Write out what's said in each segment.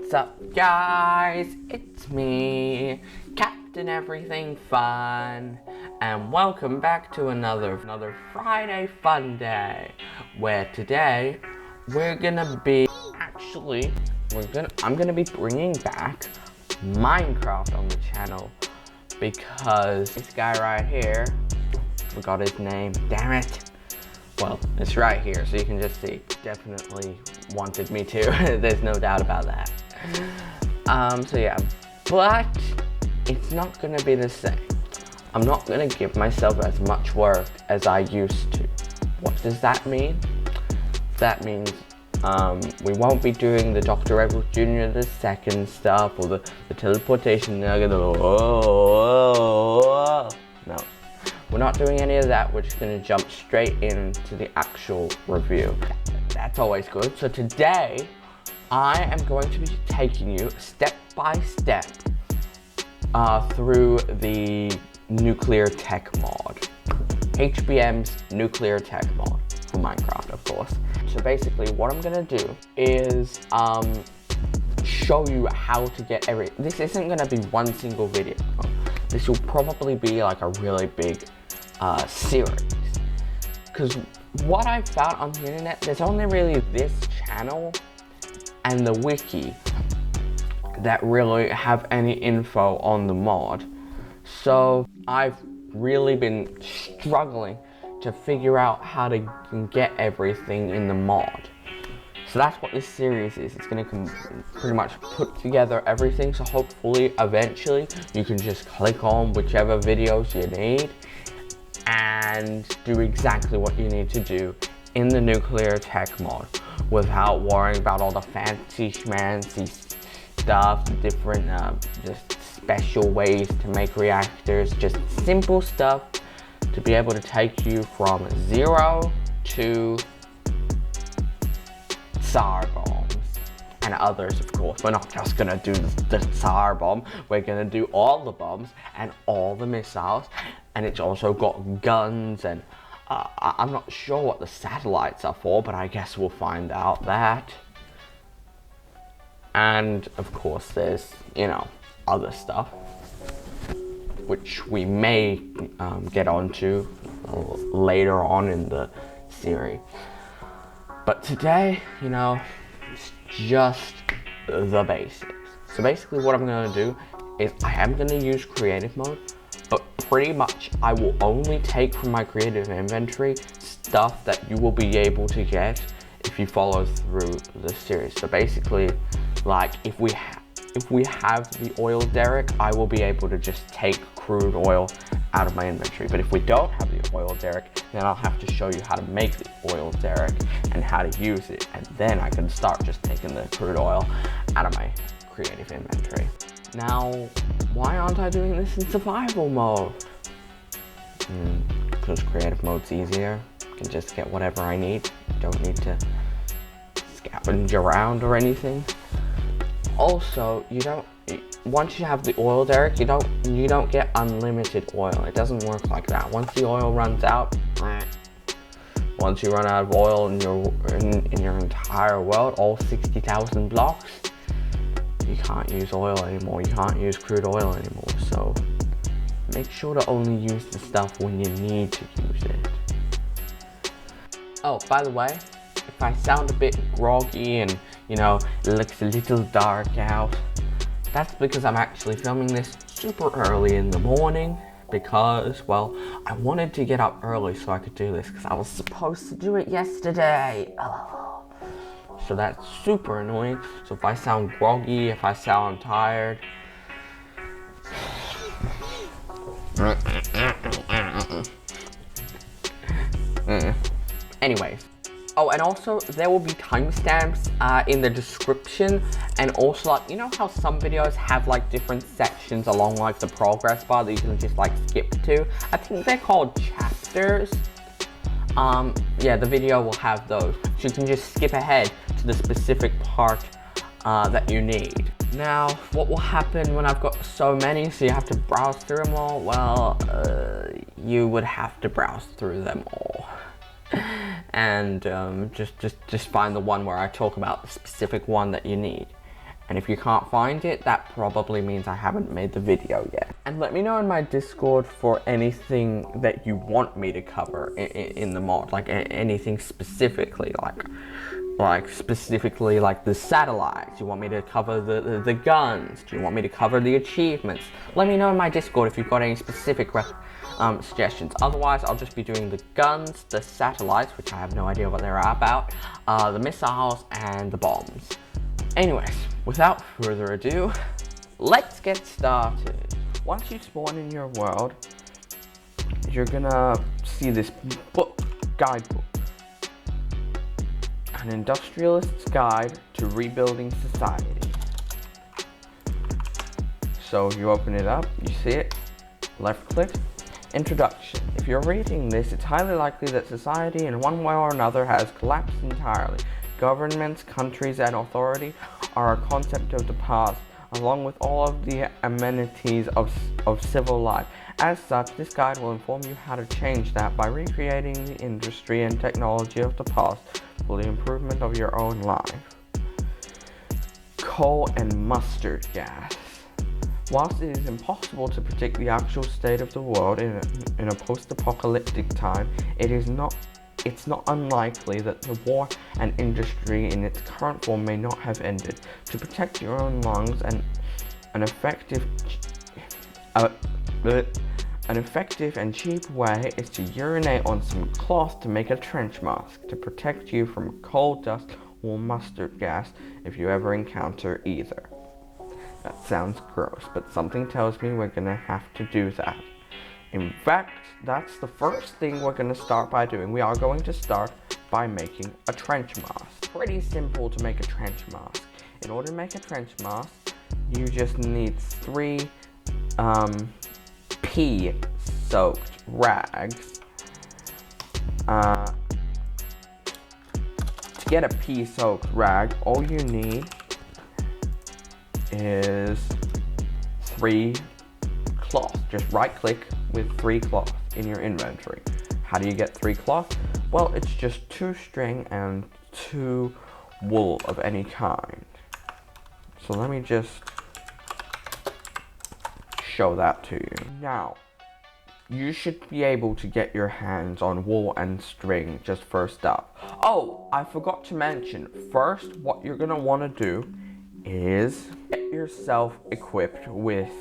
What's up, guys? It's me, Captain Everything Fun, and welcome back to another Friday fun day, where today I'm gonna be bringing back Minecraft on the channel, because this guy right here, forgot his name, damn it. Well, it's right here, so you can just see, definitely wanted me to, there's no doubt about that. So yeah, but it's not gonna be the same. I'm not gonna give myself as much work as I used to. What does that mean? That means we won't be doing the Dr. Evil Jr. the second stuff, or the teleportation nugget, no. We're not doing any of that, we're just gonna jump straight into the actual review. That's always good. So today, I am going to be taking you step by step through the nuclear tech mod. HBM's nuclear tech mod for Minecraft, of course. So basically, what I'm gonna do is show you how to get this isn't gonna be one single video. This will probably be like a really big series, because what I've found on the internet, there's only really this channel and the wiki that really have any info on the mod. So I've really been struggling to figure out how to get everything in the mod. So that's what this series is. It's gonna pretty much put together everything, so hopefully eventually you can just click on whichever videos you need and do exactly what you need to do in the nuclear tech mod without worrying about all the fancy schmancy stuff, different just special ways to make reactors, just simple stuff to be able to take you from 0 to SAR bombs and others, of course. We're not just gonna do the SAR bomb, we're gonna do all the bombs and all the missiles, and it's also got guns, and I'm not sure what the satellites are for, but I guess we'll find out that. And of course there's, you know, other stuff which we may get onto later on in the series. But today, you know, it's just the basics. So basically what I'm gonna do is I am gonna use creative mode, but pretty much I will only take from my creative inventory stuff that you will be able to get if you follow through the series. So basically, like if we have the oil derrick, I will be able to just take crude oil out of my inventory. But if we don't have the oil derrick, then I'll have to show you how to make the oil derrick and how to use it, and then I can start just taking the crude oil out of my creative inventory. Now, why aren't I doing this in survival mode? Because creative mode's easier. I can just get whatever I need. Don't need to scavenge around or anything. Also, once you have the oil derrick, you don't get unlimited oil. It doesn't work like that. Once the oil runs out, once you run out of oil in your entire world, all 60,000 blocks, you can't use oil anymore. You can't use crude oil anymore. So make sure to only use the stuff when you need to use it. Oh, by the way, if I sound a bit groggy and, you know, it looks a little dark out, that's because I'm actually filming this super early in the morning, because, well, I wanted to get up early so I could do this, because I was supposed to do it yesterday. Oh. So that's super annoying. So if I sound groggy, if I sound tired, anyways. Oh, and also there will be timestamps in the description, and also, like, you know how some videos have like different sections along like the progress bar that you can just like skip to? I think they're called chapters. Yeah, the video will have those, so you can just skip ahead to the specific part that you need. Now, what will happen when I've got so many, so you have to browse through them all? Well, you would have to browse through them all. And just find the one where I talk about the specific one that you need. And if you can't find it, that probably means I haven't made the video yet. And let me know in my Discord for anything that you want me to cover in the mod, like anything specifically, like specifically like the satellites. You want me to cover the guns? Do you want me to cover the achievements? Let me know in my Discord if you've got any specific suggestions. Otherwise, I'll just be doing the guns, the satellites, which I have no idea what they're about, the missiles, and the bombs. Anyways, without further ado, let's get started. Once you spawn in your world, you're gonna see this guidebook. An industrialist's guide to rebuilding society. So you open it up, you see it, left click, introduction. If you're reading this, it's highly likely that society in one way or another has collapsed entirely. Governments, countries, and authority are a concept of the past, along with all of the amenities of civil life. As such, this guide will inform you how to change that by recreating the industry and technology of the past for the improvement of your own life. Coal and mustard gas. Whilst it is impossible to predict the actual state of the world in a post-apocalyptic time, it's not unlikely that the war and industry in its current form may not have ended. To protect your own lungs, an effective and cheap way is to urinate on some cloth to make a trench mask to protect you from coal dust or mustard gas if you ever encounter either. That sounds gross, but something tells me we're gonna have to do that. In fact, that's the first thing we're going to start by doing. We are going to start by making a trench mask. Pretty simple to make a trench mask. In order to make a trench mask, you just need 3 pea-soaked rags. To get a pea-soaked rag, all you need is 3 cloth. Just right-click with 3 cloth in your inventory. How do you get 3 cloth? Well, it's just 2 string and 2 wool of any kind. So let me just show that to you. Now, you should be able to get your hands on wool and string just first up. Oh, I forgot to mention, first what you're gonna wanna do is get yourself equipped with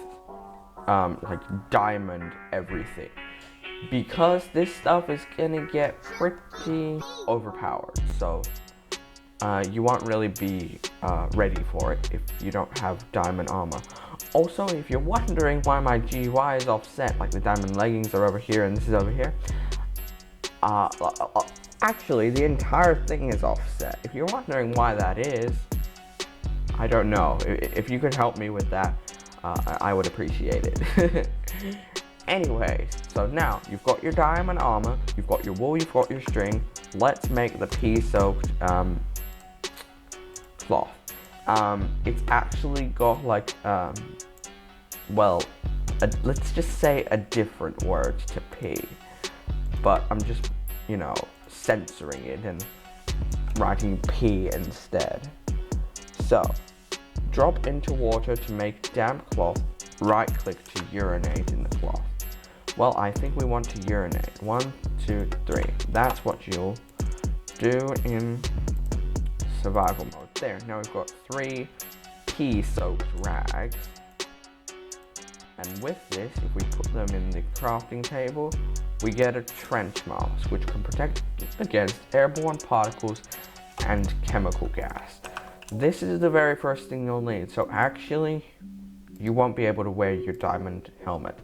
like diamond everything, because this stuff is gonna get pretty overpowered, so you won't really be ready for it if you don't have diamond armor. Also, if you're wondering why my GUI is offset, like the diamond leggings are over here and this is over here, actually the entire thing is offset. If you're wondering why that is, I don't know. If you could help me with that, I would appreciate it. Anyways, so now you've got your diamond armor, you've got your wool, you've got your string. Let's make the pea-soaked cloth. It's actually got like, let's just say a different word to pea, but I'm just, censoring it and writing pea instead. So, drop into water to make damp cloth, right click to urinate in the cloth. Well, I think we want to urinate. 1, 2, 3. That's what you'll do in survival mode. There, now we've got 3 pea-soaked rags. And with this, if we put them in the crafting table, we get a trench mask, which can protect against airborne particles and chemical gas. This is the very first thing you'll need, so actually, you won't be able to wear your diamond helmet.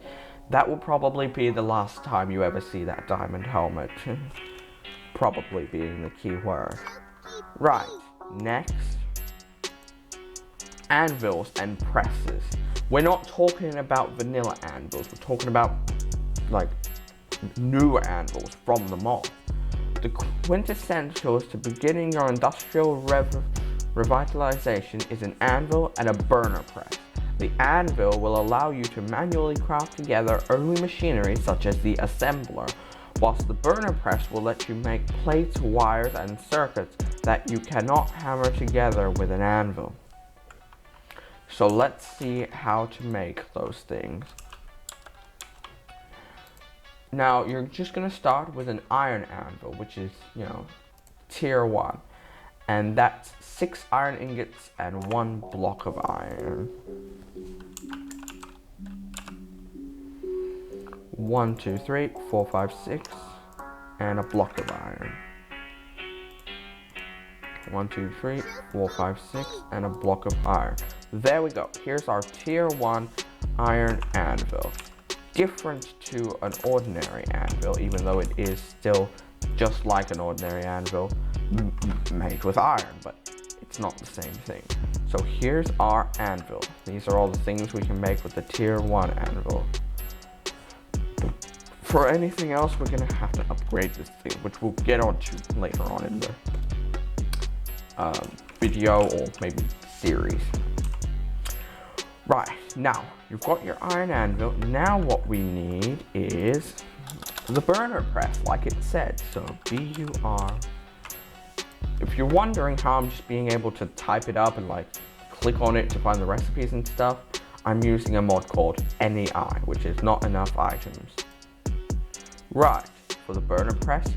That will probably be the last time you ever see that diamond helmet. Probably being the key word. Right, next, anvils and presses. We're not talking about vanilla anvils, we're talking about like newer anvils from the mod. The quintessentials to beginning your industrial revitalization is an anvil and a burner press. The anvil will allow you to manually craft together early machinery such as the assembler, whilst the burner press will let you make plates, wires, and circuits that you cannot hammer together with an anvil. So let's see how to make those things. Now you're just gonna start with an iron anvil, which is, you know, tier 1. And that's 6 iron ingots and 1 block of iron. 1, 2, 3, 4, 5, 6, and a block of iron. 1, 2, 3, 4, 5, 6, and a block of iron. There we go. Here's our tier 1 iron anvil. Different to an ordinary anvil, even though it is still just like an ordinary anvil made with iron, but it's not the same thing. So here's our anvil. These are all the things we can make with the tier 1 anvil. For anything else, we're gonna have to upgrade this thing, which we'll get onto later on in the video or maybe series. Right, now you've got your iron anvil. Now what we need is the burner press, like it said. So BUR. If you're wondering how I'm just being able to type it up and like click on it to find the recipes and stuff, I'm using a mod called NEI, which is not enough items. Right, for the burner press,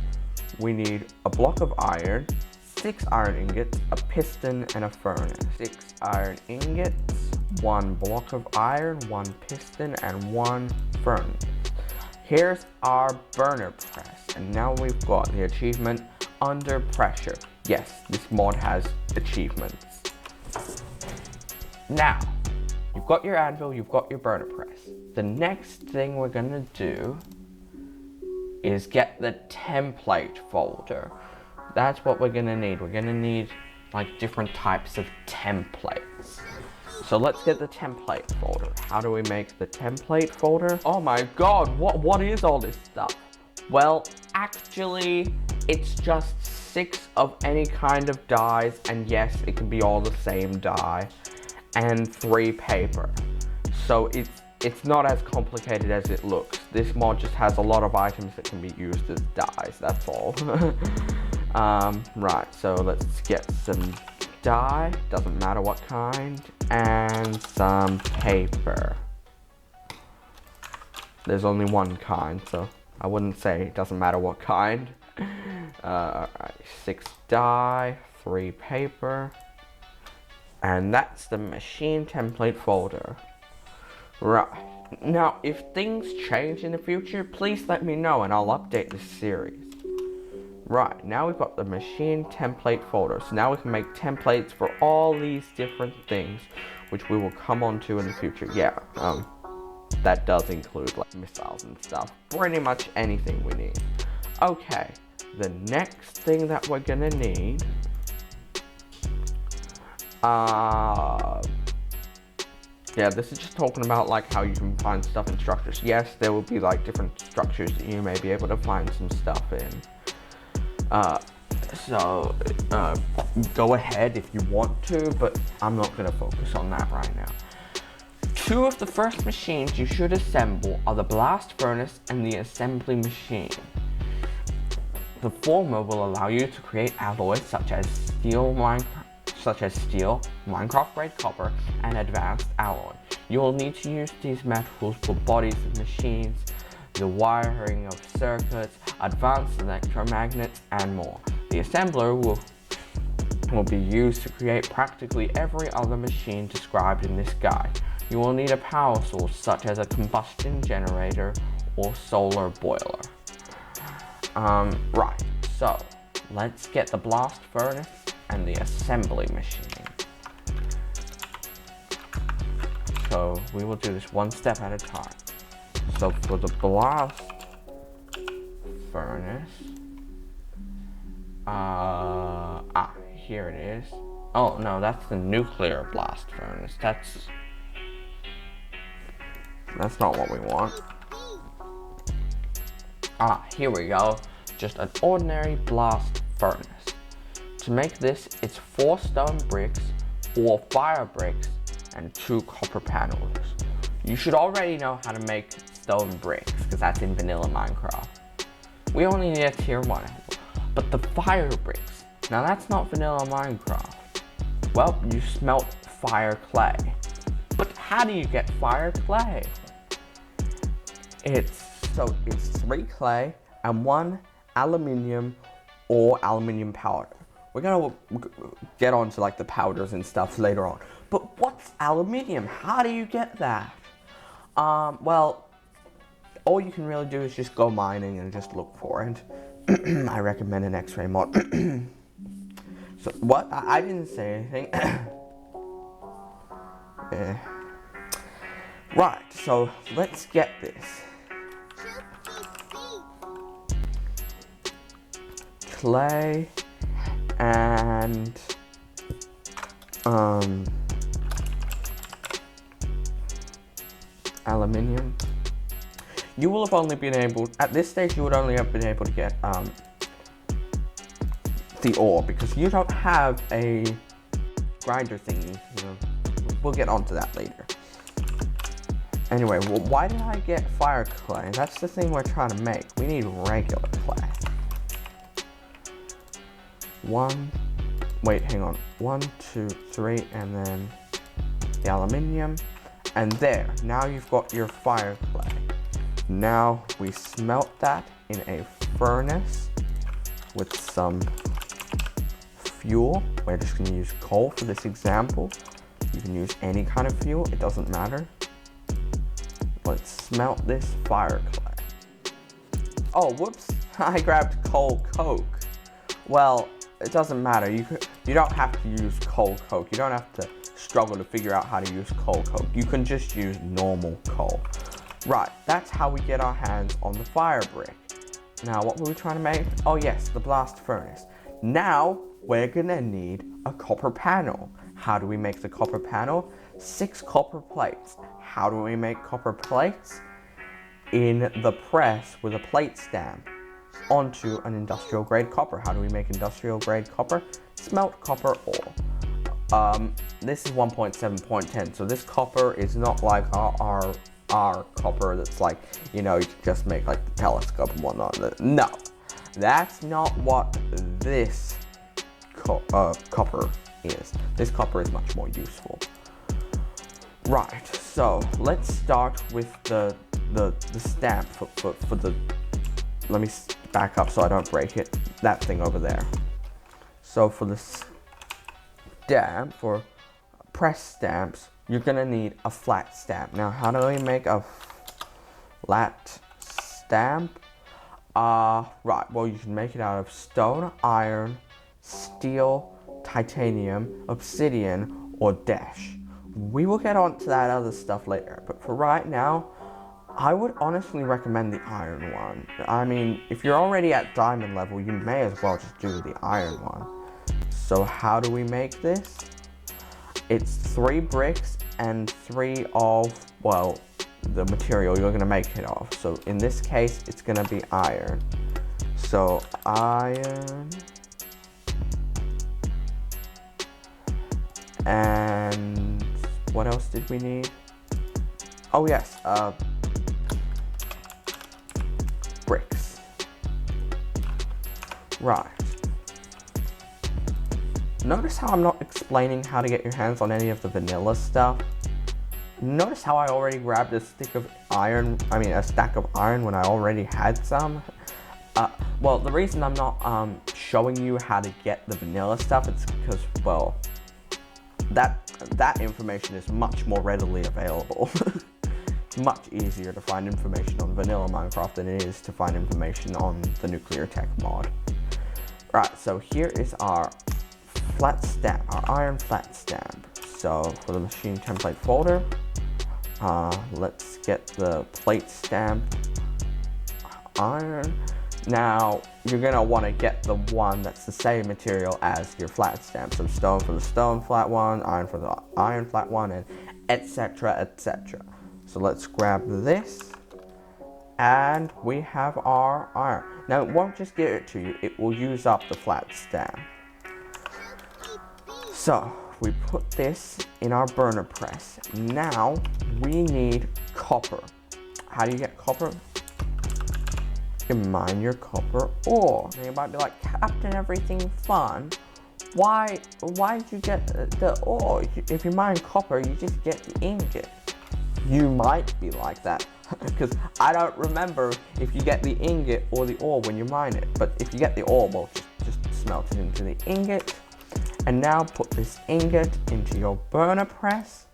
we need a block of iron, 6 iron ingots, a piston, and a furnace. 6 iron ingots, 1 block of iron, 1 piston, and 1 furnace. Here's our burner press, and now we've got the achievement under pressure. Yes, this mod has achievements. Now, you've got your anvil, you've got your burner press. The next thing we're gonna do is get the template folder. That's what we're gonna need. We're gonna need like different types of templates. So let's get the template folder. How do we make the template folder? Oh my god, what is all this stuff? Well, actually, it's just 6 of any kind of dyes, and yes, it can be all the same dye, and 3 paper. So it's not as complicated as it looks. This mod just has a lot of items that can be used as dyes, that's all. Right, so let's get some dye, doesn't matter what kind, and some paper. There's only one kind, so I wouldn't say it doesn't matter what kind. Alright, 6 dye, 3 paper, and that's the machine template folder. Right, now if things change in the future, please let me know and I'll update this series. Right, now we've got the machine template folder, so now we can make templates for all these different things, which we will come on to in the future. Yeah, that does include like missiles and stuff, pretty much anything we need. Okay, the next thing that we're gonna need, yeah, this is just talking about like how you can find stuff in structures. Yes, there will be like different structures that you may be able to find some stuff in. Go ahead if you want to, but I'm not gonna focus on that right now. 2 of the first machines you should assemble are the blast furnace and the assembly machine. The former will allow you to create alloys such as steel, Minecraft grade copper, and advanced alloy. You will need to use these metals for bodies of machines, the wiring of circuits, advanced electromagnets, and more. The assembler will be used to create practically every other machine described in this guide. You will need a power source such as a combustion generator or solar boiler. Right, so let's get the blast furnace and the assembly machine. So we will do this one step at a time. So for the blast furnace, here it is. Oh no, that's the nuclear blast furnace. That's not what we want. Here we go. Just an ordinary blast furnace. To make this, it's 4 stone bricks, 4 fire bricks, and 2 copper panels. You should already know how to make stone bricks, because that's in vanilla Minecraft. We only need a tier 1 anvil. But the fire bricks, now that's not vanilla Minecraft. Well, you smelt fire clay. how do you get fire clay? It's 3 clay and 1 aluminium or aluminium powder. We're gonna get onto like the powders and stuff later on. But what's aluminium? How do you get that? Well, all you can really do is just go mining and just look for it. I recommend an X-ray mod. So what? I didn't say anything. Yeah. Right, so let's get this. Clay and aluminium. You will have only been able, at this stage you would only have been able to get the ore because you don't have a grinder thingy. You know, we'll get onto that later. Anyway, well, why did I get fire clay? That's the thing we're trying to make. We need regular clay. 1, 2, 3, and then the aluminium. And there, now you've got your fire clay. Now we smelt that in a furnace with some fuel. We're just going to use coal for this example. You can use any kind of fuel, it doesn't matter. Let's smelt this fire clay. Oh, whoops, I grabbed coal coke. Well, it doesn't matter. You don't have to use coal coke. You don't have to struggle to figure out how to use coal coke. You can just use normal coal. Right, that's how we get our hands on the fire brick. Now, what were we trying to make? Oh yes, the blast furnace. Now, we're gonna need a copper panel. How do we make the copper panel? 6 copper plates. How do we make copper plates? In the press with a plate stamp onto an industrial grade copper. How do we make industrial grade copper? Smelt copper ore. This is 1.7.10, so this copper is not like our copper that's like, you know, you can just make like the telescope and whatnot. No, that's not what this copper is. This copper is much more useful. Right, so let's start with the stamp for the, let me back up so I don't break it, that thing over there. So for the stamp, for press stamps, you're gonna need a flat stamp. Now, how do we make a flat stamp? Right, well, you can make it out of stone, iron, steel, titanium, obsidian, or dash. We will get on to that other stuff later, but for right now, I would honestly recommend the iron one. I mean, if you're already at diamond level, you may as well just do the iron one. So how do we make this? It's 3 bricks and 3 of, well, the material you're gonna make it of. So in this case, it's gonna be iron. So iron, and what else did we need? Oh yes, bricks. Right. Notice how I'm not explaining how to get your hands on any of the vanilla stuff. Notice how I already grabbed a stack of iron when I already had some. Well, the reason I'm not showing you how to get the vanilla stuff is because, well, that information is much more readily available. It's much easier to find information on vanilla Minecraft than it is to find information on the nuclear tech mod. Right, so here is our flat stamp, our iron flat stamp. So for the machine template folder, let's get the plate stamp iron. Now you're gonna want to get the one that's the same material as your flat stamp. So stone for the stone flat one, iron for the iron flat one, and etc, etc. So let's grab this, and we have our iron. Now it won't just give it to you, it will use up the flat stamp. So we put this in our burner press. Now we need copper. How do you get copper? You mine your copper ore. Now you might be like, Captain, everything fun. Why did you get the ore? If you mine copper, you just get the ingot. You might be like that, because I don't remember if you get the ingot or the ore when you mine it. But if you get the ore, well, just smelt it into the ingot. And now put this ingot into your burner press.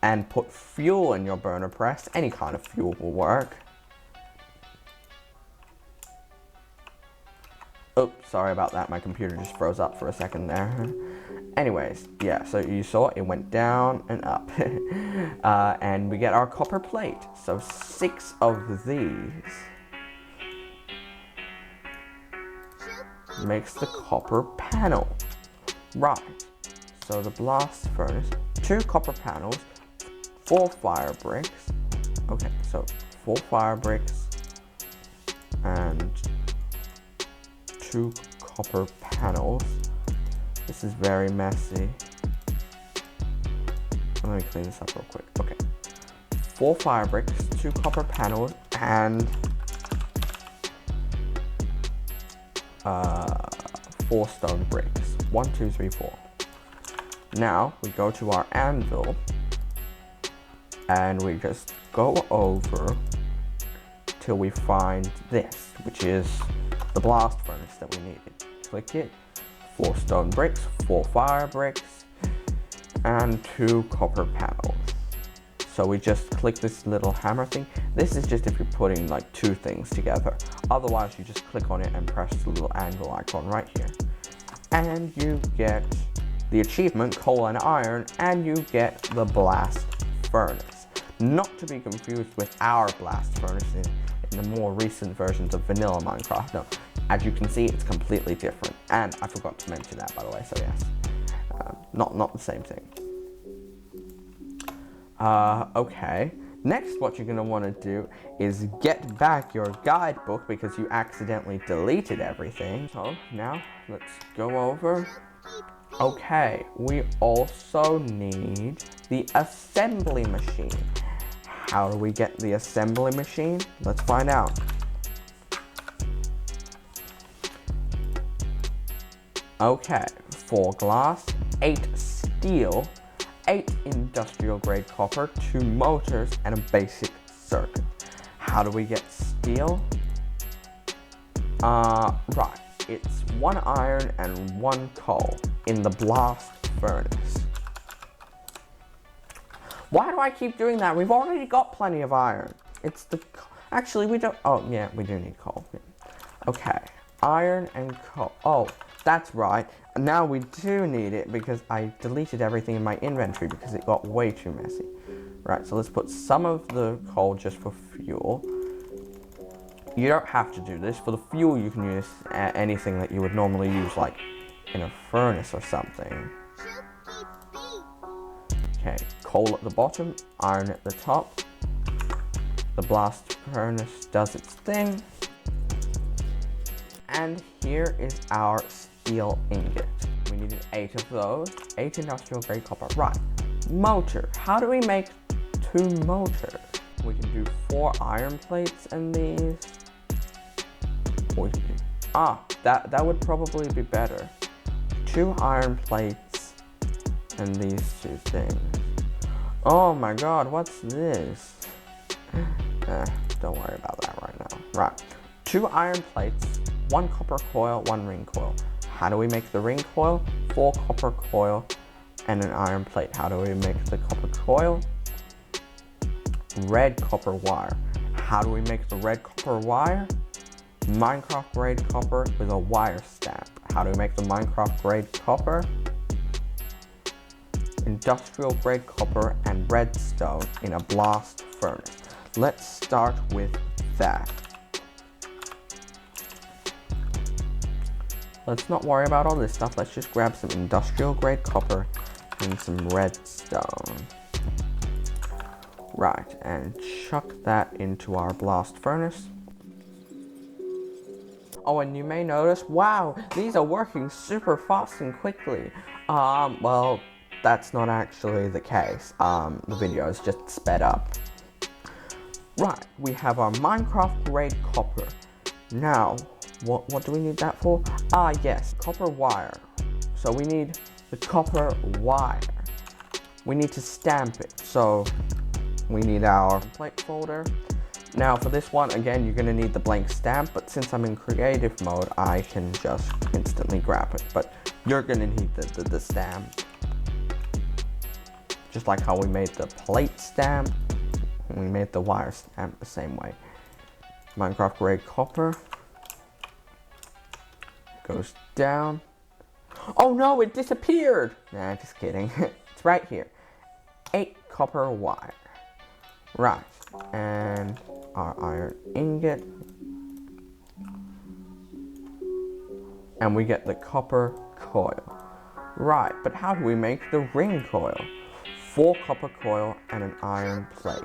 And put fuel in your burner press. Any kind of fuel will work. Oops, sorry about that. My computer just froze up for a second there. Anyways, yeah, so you saw it went down and up. And we get our copper plate. So 6 of these makes the copper panel. Right, so the blast furnace, 2 copper panels, 4 fire bricks. Okay, so 4 fire bricks and 2 copper panels. This is very messy. Let me clean this up real quick. Okay, 4 fire bricks, 2 copper panels, and 4 stone bricks. 1, 2, 3, 4. Now we go to our anvil and we just go over till we find this, which is the blast furnace that we needed. Click it. 4 stone bricks, 4 fire bricks, and 2 copper panels. So we just click this little hammer thing. This is just if you're putting like 2 things together. Otherwise, you just click on it and press the little anvil icon right here. And you get the achievement, coal and iron, and you get the blast furnace. Not to be confused with our blast furnace in the more recent versions of vanilla Minecraft. No, as you can see, it's completely different. And I forgot to mention that, by the way, so yes. Not the same thing. Okay. Next, what you're gonna wanna do is get back your guidebook because you accidentally deleted everything. So now, let's go over. Okay, we also need the assembly machine. How do we get the assembly machine? Let's find out. Okay, 4 glass, 8 steel, 8 industrial grade copper, 2 motors, and a basic circuit. How do we get steel? Right, it's 1 iron and 1 coal in the blast furnace. Why do I keep doing that? We've already got plenty of iron. It's the... Actually, we don't... Oh, yeah, we do need coal. Okay, iron and coal. Oh, that's right. Now we do need it because I deleted everything in my inventory because it got way too messy. Right, so let's put some of the coal just for fuel. You don't have to do this. For the fuel, you can use anything that you would normally use, like in a furnace or something. Okay, coal at the bottom, iron at the top. The blast furnace does its thing. And here is our steel ingot. We needed 8 of those, 8 industrial grade copper. Right, motor. How do we make 2 motors? We can do 4 iron plates in these. Or we can do, that would probably be better. 2 iron plates and these 2 things. Oh my god, what's this? Don't worry about that right now. Right, 2 iron plates, 1 copper coil, 1 ring coil. How do we make the ring coil? 4 copper coil and an iron plate. How do we make the copper coil? Red copper wire. How do we make the red copper wire? Minecraft grade copper with a wire stamp. How do we make the Minecraft grade copper? Industrial grade copper and redstone in a blast furnace. Let's start with that. Let's not worry about all this stuff. Let's just grab some industrial grade copper and some redstone. Right, and chuck that into our blast furnace. Oh, and you may notice, wow, these are working super fast and quickly. Well, that's not actually the case. The video is just sped up. Right, we have our Minecraft grade copper. Now, what do we need that for? Yes, copper wire. So we need the copper wire. We need to stamp it, so we need our plate folder. Now for this one, again, you're gonna need the blank stamp, but since I'm in creative mode, I can just instantly grab it. But you're gonna need the stamp. Just like how we made the plate stamp, we made the wire stamp the same way. Minecraft grade copper. Goes down. Oh no, it disappeared! Nah, just kidding. It's right here. 8 copper wire. Right, and our iron ingot. And we get the copper coil. Right, but how do we make the ring coil? 4 copper coil and an iron plate.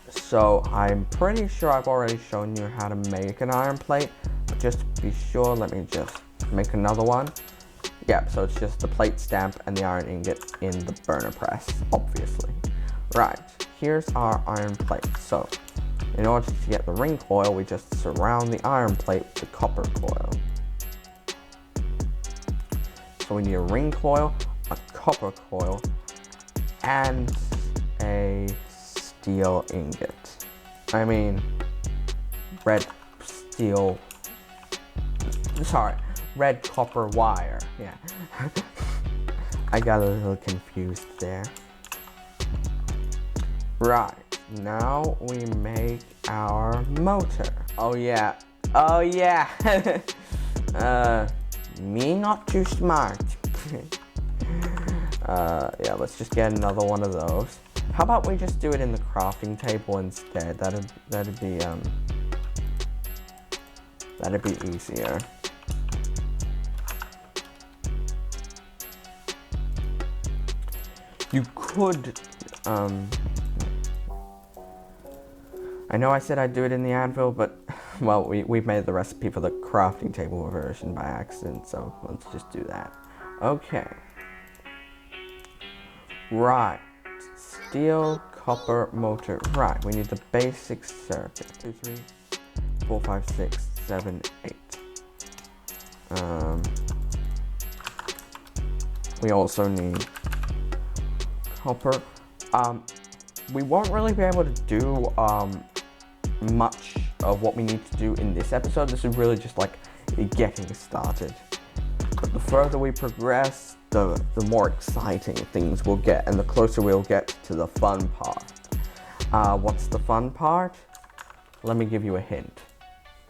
So I'm pretty sure I've already shown you how to make an iron plate, but just to be sure, let me just make another one. Yep, so it's just the plate stamp and the iron ingot in the burner press, obviously. Right, here's our iron plate. So in order to get the ring coil, we just surround the iron plate with the copper coil. So we need a ring coil, a copper coil, and a steel ingot. I mean, red copper wire. Yeah. I got a little confused there. Right, now we make our motor. Oh yeah. Oh yeah. Me not too smart. Yeah, let's just get another one of those. How about we just do it in the crafting table instead? That'd be easier. You could, I know I said I'd do it in the anvil, but, well, we've made the recipe for the crafting table version by accident, so let's just do that. Okay. Right. Steel, copper, motor. Right, we need the basic circuit. 2, 3, 4, 5, 6, 7, 8. We also need copper. We won't really be able to do much of what we need to do in this episode. This is really just like getting started. But the further we progress, the more exciting things we'll get, and the closer we'll get to the fun part. What's the fun part? Let me give you a hint.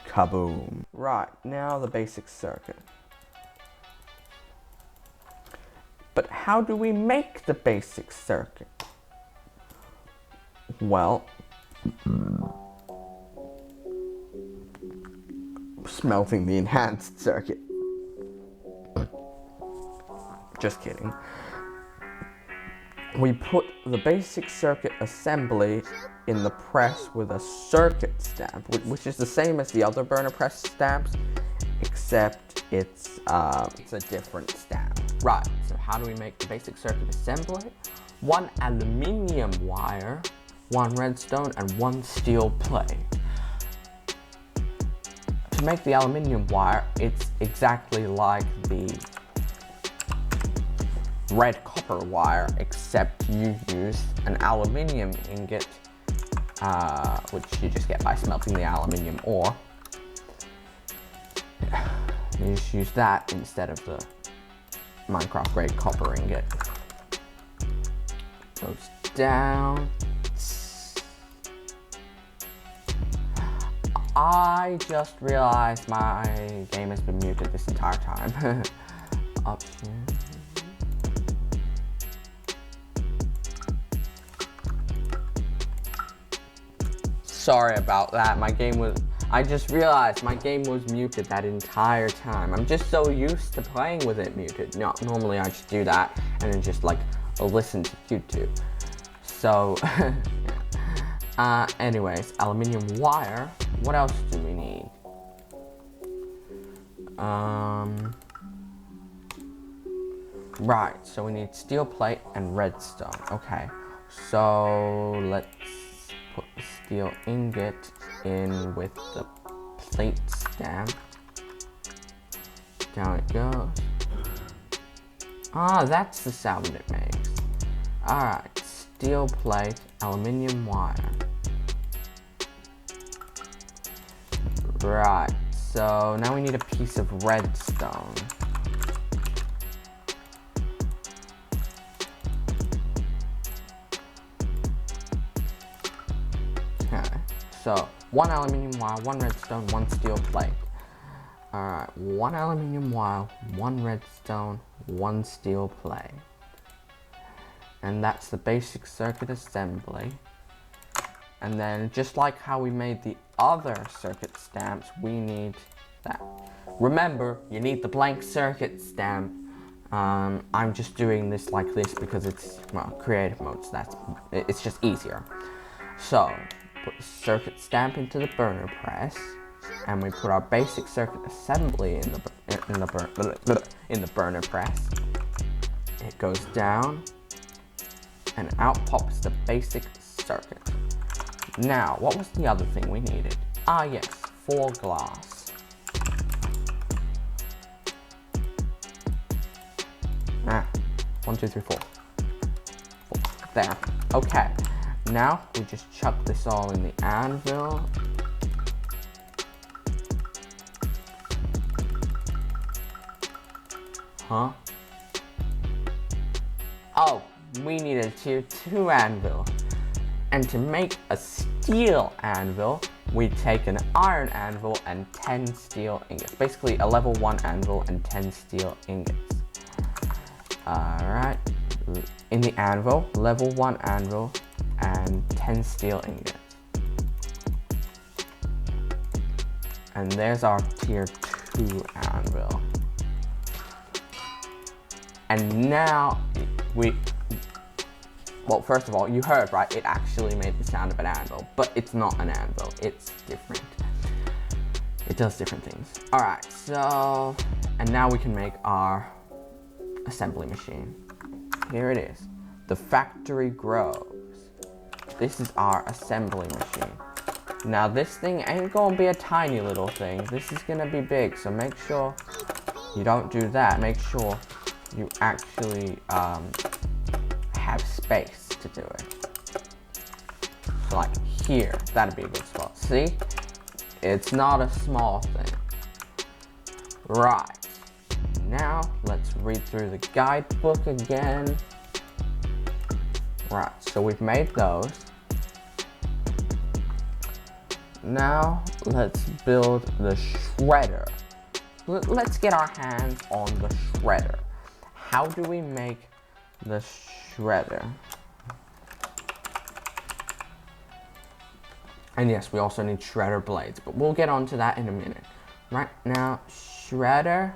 Kaboom. Right, now the basic circuit. But how do we make the basic circuit? Well, smelting the enhanced circuit. Just kidding. We put the basic circuit assembly in the press with a circuit stamp, which is the same as the other burner press stamps, except it's a different stamp. Right, so how do we make the basic circuit assembly? 1 aluminium wire, 1 redstone, and 1 steel plate. To make the aluminium wire, it's exactly like the red copper wire, except you use an aluminium ingot, which you just get by smelting the aluminium ore. You just use that instead of the Minecraft grade copper ingot. Goes down. I just realized my game has been muted this entire time. Option. Sorry about that. I just realized my game was muted that entire time. I'm just so used to playing with it muted. No, normally I just do that and then just like listen to YouTube. So, anyways, aluminium wire. What else do we need? Right, so we need steel plate and redstone. Okay, so let's put the steel ingot in with the plate stamp. Down it goes. Ah, that's the sound it makes. Alright, steel plate, aluminium wire. Right, so now we need a piece of redstone. Okay, so 1 aluminium wire, 1 redstone, 1 steel plate. Alright, 1 aluminium wire, 1 redstone, 1 steel plate. And that's the basic circuit assembly. And then just like how we made the other circuit stamps, we need that. Remember, you need the blank circuit stamp. I'm just doing this like this because it's, well, creative mode, so it's just easier. So, put the circuit stamp into the burner press, and we put our basic circuit assembly in the burner press. It goes down, and out pops the basic circuit. Now, what was the other thing we needed? Ah yes, 4 glass. Ah, 1, 2, 3, 4. There, okay. Now, we just chuck this all in the anvil. Huh? Oh, we need a tier 2 anvil. And to make a steel anvil, we take an iron anvil and 10 steel ingots. Basically a level 1 anvil and 10 steel ingots. Alright, in the anvil, level 1 anvil and 10 steel ingots. And there's our tier 2 anvil. And now well, first of all, you heard, right? It actually made the sound of an anvil, but it's not an anvil, it's different. It does different things. All right, so, and now we can make our assembly machine. Here it is, the factory grows. This is our assembly machine. Now this thing ain't gonna be a tiny little thing. This is gonna be big, so make sure you don't do that. Make sure you actually have space to do it. So like here, that'd be a good spot. See? It's not a small thing. Right. Now, let's read through the guidebook again. Right, so we've made those. Now, let's build the shredder. Let's get our hands on the shredder. How do we make the shredder? And yes, we also need shredder blades, but we'll get onto that in a minute. Right now, shredder,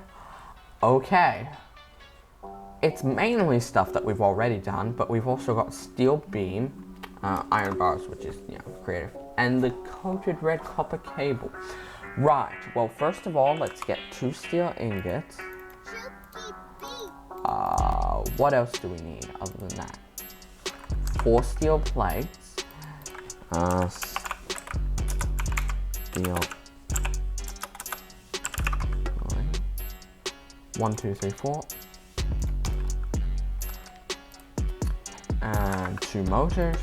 okay. It's mainly stuff that we've already done, but we've also got steel beam, iron bars, which is, you know, creative, and the coated red copper cable. Right, well, first of all, let's get 2 steel ingots. What else do we need other than that? 4 steel plates. Steel. 1, 2, 3, 4. And 2 motors.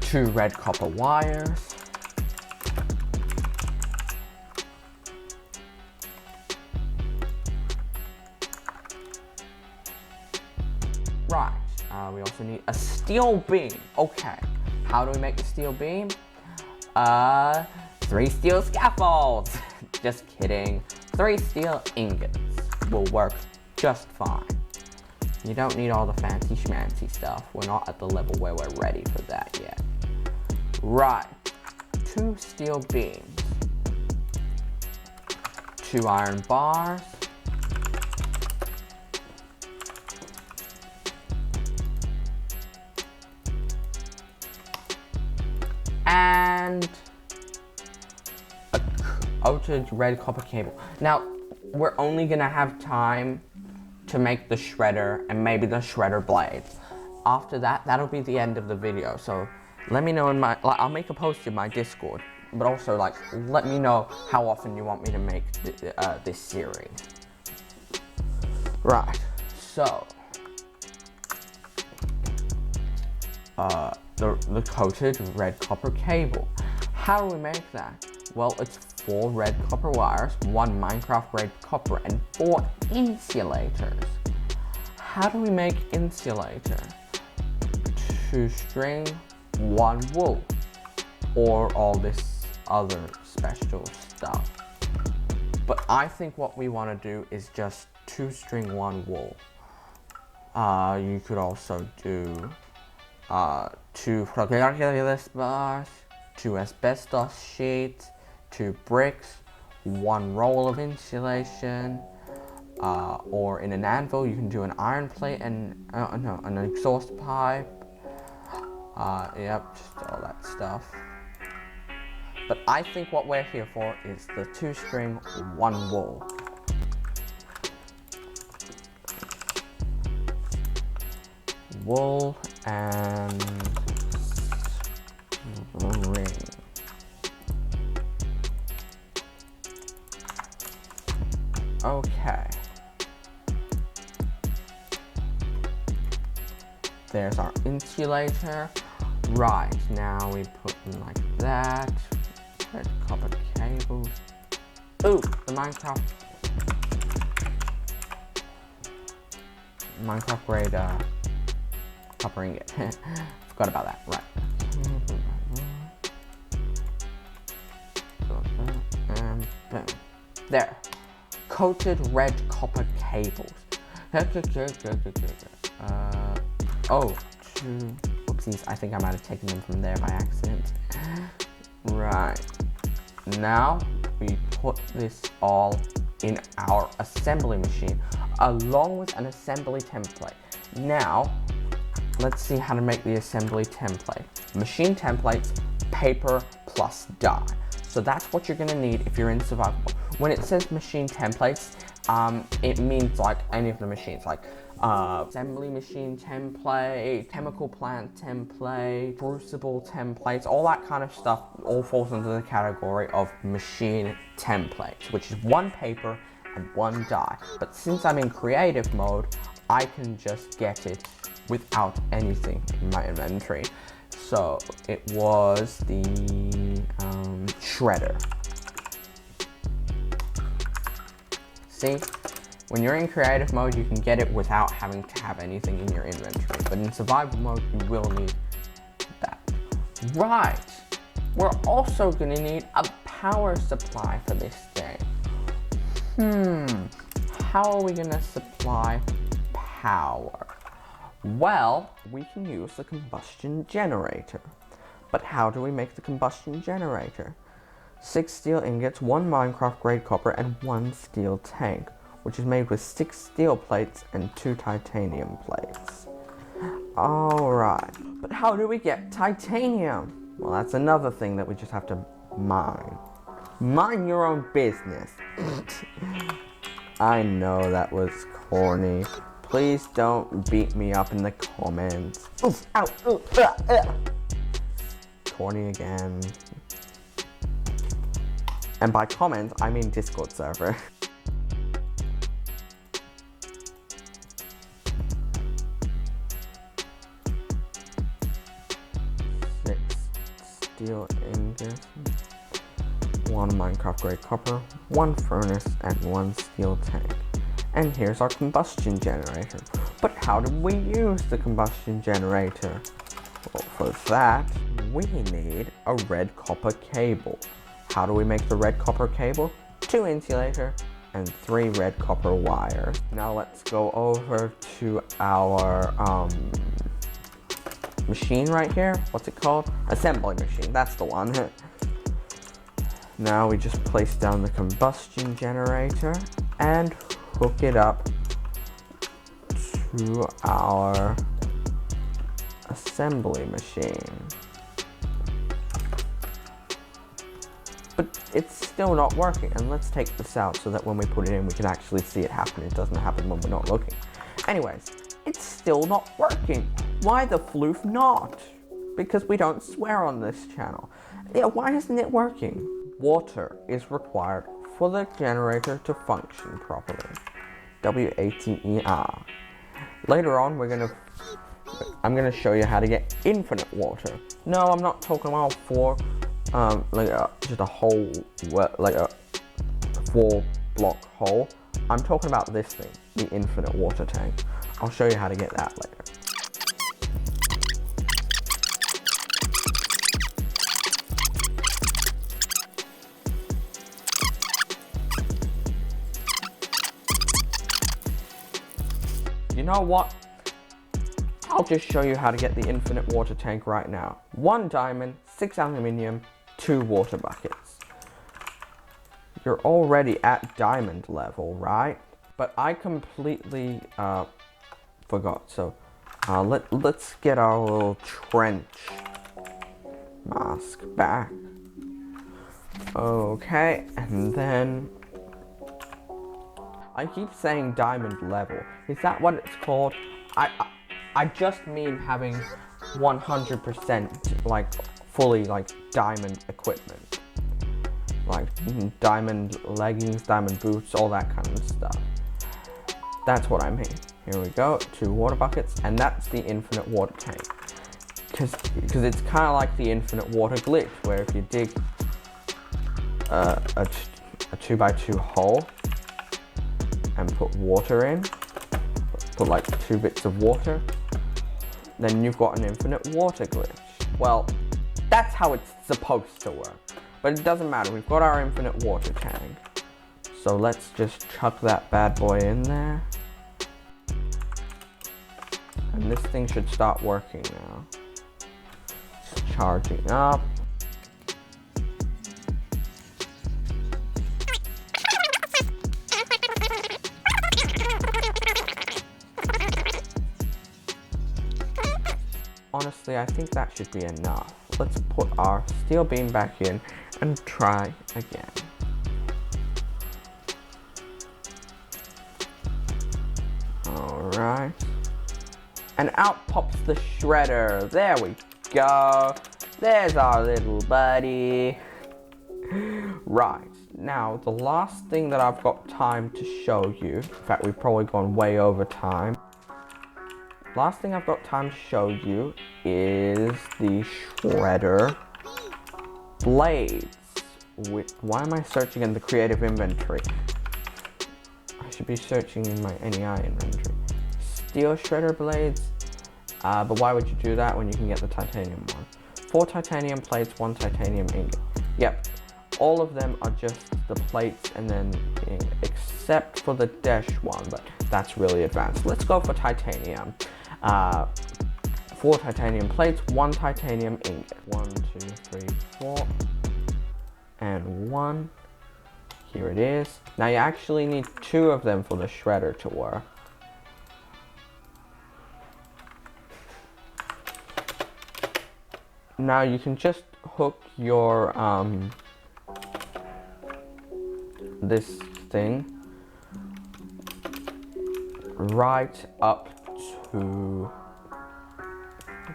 Two red copper wires. Right, we also need a steel beam. Okay, how do we make the steel beam? 3 steel scaffolds. Just kidding. 3 steel ingots will work just fine. You don't need all the fancy schmancy stuff. We're not at the level where we're ready for that yet. Right, 2 steel beams. 2 iron bars. And a coated red copper cable. Now, we're only gonna have time to make the shredder and maybe the shredder blades. After that, that'll be the end of the video. So Let me know in my, like, I'll make a post in my Discord, but also, like, let me know how often you want me to make this series. Right, so, the coated red copper cable. How do we make that? Well, it's 4 red copper wires, 1 Minecraft grade copper, and 4 insulators. How do we make insulator? 2 string, 1 wool, or all this other special stuff. But I think what we want to do is just 2 string, 1 wool. You could also do 2 plexiglass bars, 2 asbestos sheets, 2 bricks, 1 roll of insulation, or in an anvil you can do an iron plate and an exhaust pipe. Yep, just all that stuff. But I think what we're here for is the 2 string, 1 wool. Wool and string. Okay. There's our insulator. Right, now we put in like that. Red copper cables. Ooh, the Minecraft grade copper ingot. Forgot about that. Right. And boom. There. Coated red copper cables. Whoopsies, I think I might have taken them from there by accident. Right. Now we put this all in our assembly machine along with an assembly template. Now, let's see how to make the assembly template. Machine templates, paper plus die. So that's what you're gonna need if you're in survival mode. When it says machine templates, it means like any of the machines, like assembly machine template, chemical plant template, crucible templates, all that kind of stuff all falls into the category of machine templates, which is 1 paper and 1 die. But since I'm in creative mode, I can just get it without anything in my inventory. So it was the shredder. See? When you're in creative mode, you can get it without having to have anything in your inventory. But in survival mode, you will need that. Right. We're also gonna need a power supply for this thing. How are we gonna supply power? Well, we can use the combustion generator. But how do we make the combustion generator? 6 steel ingots, 1 Minecraft grade copper, and 1 steel tank, which is made with 6 steel plates and 2 titanium plates. Alright, but how do we get titanium? Well, that's another thing that we just have to mine. Mind your own business. I know that was corny. Please don't beat me up in the comments. Oof, ow, ooh, corny again. And by comments, I mean Discord server. 6 steel ingots, 1 Minecraft grade copper, 1 furnace, and 1 steel tank. And here's our combustion generator. But how do we use the combustion generator? Well, for that, we need a red copper cable. How do we make the red copper cable? 2 insulator and 3 red copper wires. Now let's go over to our machine right here. What's it called? Assembly machine, that's the one. Now we just place down the combustion generator and hook it up to our assembly machine. But it's still not working, and let's take this out so that when we put it in we can actually see it happen. It doesn't happen when we're not looking. Anyways, it's still not working. Why the floof not? because we don't swear on this channel. Yeah, why isn't it working? Water is required for the generator to function properly. W-A-T-E-R. Later on, I'm gonna show you how to get infinite water. No, I'm not talking about just a hole, like a 4-block hole. I'm talking about this thing, the infinite water tank. I'll show you how to get that later. You know what? I'll just show you how to get the infinite water tank right now. 1 diamond, 6 aluminium, 2 water buckets. You're already at diamond level, right? But I completely forgot. So let's get our little trench mask back. Okay, and then I keep saying diamond level. Is that what it's called? I just mean having 100% like fully like diamond equipment. Like diamond leggings, diamond boots, all that kind of stuff. That's what I mean. Here we go, 2 water buckets, and that's the infinite water tank. Because it's kind of like the infinite water glitch, where if you dig a 2x2 hole and put water in, put like 2 bits of water, then you've got an infinite water glitch. Well, that's how it's supposed to work. But it doesn't matter, we've got our infinite water tank. So let's just chuck that bad boy in there. And this thing should start working now. It's charging up. Honestly, I think that should be enough. Let's put our steel beam back in and try again. Alright. And out pops the shredder. There we go. There's our little buddy. Right. Now, the last thing that I've got time to show you, in fact, we've probably gone way over time. Last thing I've got time to show you is the shredder blades. Why am I searching in the creative inventory? I should be searching in my NEI inventory. Steel shredder blades? But why would you do that when you can get the titanium one? 4 titanium plates, 1 titanium ingot. Yep, all of them are just the plates and then except for the dash one, but that's really advanced. Let's go for titanium. 4 titanium plates, 1 titanium ingot. 1, 2, 3, 4, and 1. Here it is. Now you actually need 2 of them for the shredder to work. Now you can just hook your this thing right up to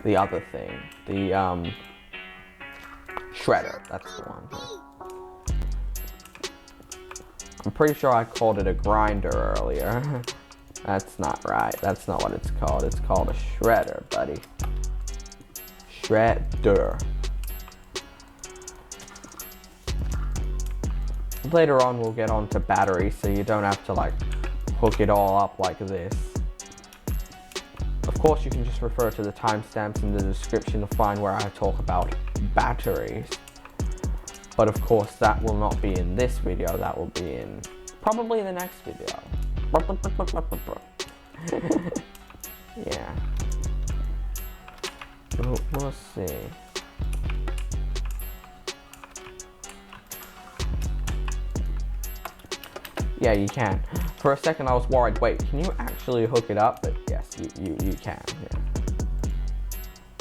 the other thing, the shredder. That's the one. I'm pretty sure I called it a grinder earlier. That's not right. That's not what it's called. It's called a shredder, buddy. Shredder. Later on we'll get on to batteries, so you don't have to like hook it all up like this. Of course you can just refer to the timestamps in the description to find where I talk about batteries. But of course that will not be in this video, that will be in probably the next video. Yeah. We'll see. Yeah, you can. For a second I was worried, wait, can you actually hook it up? But yes, you can. Yeah.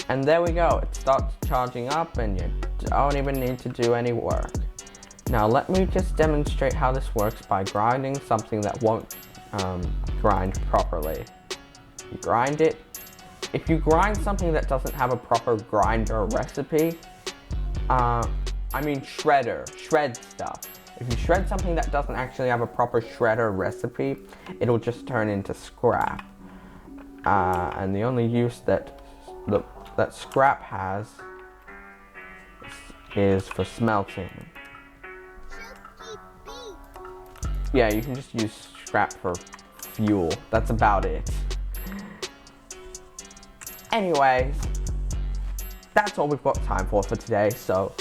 And there we go, it starts charging up and you don't even need to do any work. Now let me just demonstrate how this works by grinding something that won't grind properly. You grind it, if you grind something that doesn't have a proper grinder recipe, I mean shred stuff. If you shred something that doesn't actually have a proper shredder recipe, it'll just turn into scrap. And the only use that scrap has is for smelting. Yeah, you can just use scrap for fuel. That's about it. Anyways, that's all we've got time for today, so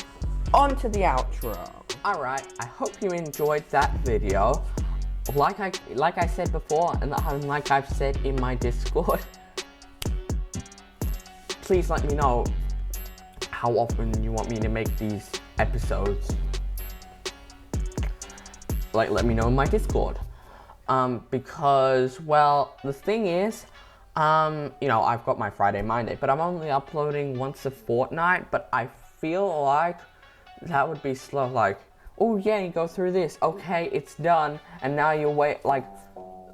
on to the outro. Alright, I hope you enjoyed that video. Like I said before, and like I've said in my Discord, please let me know how often you want me to make these episodes. Like, let me know in my Discord. Because, well, the thing is, you know, I've got my Friday, Monday, but I'm only uploading once a fortnight, but I feel like that would be slow. Like, oh yeah, you go through this, okay, it's done, and now you wait like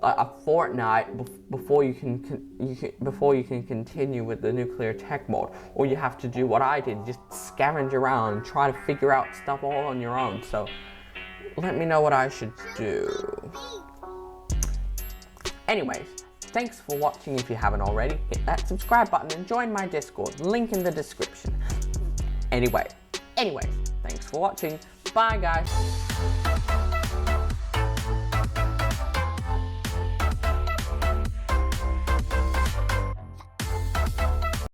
a fortnight before you can continue with the nuclear tech mode, or you have to do what I did, just scavenge around and try to figure out stuff all on your own. So let me know what I should do. Anyways, thanks for watching. If you haven't already, hit that subscribe button and join my Discord, link in the description. Anyways, thanks for watching. Bye guys.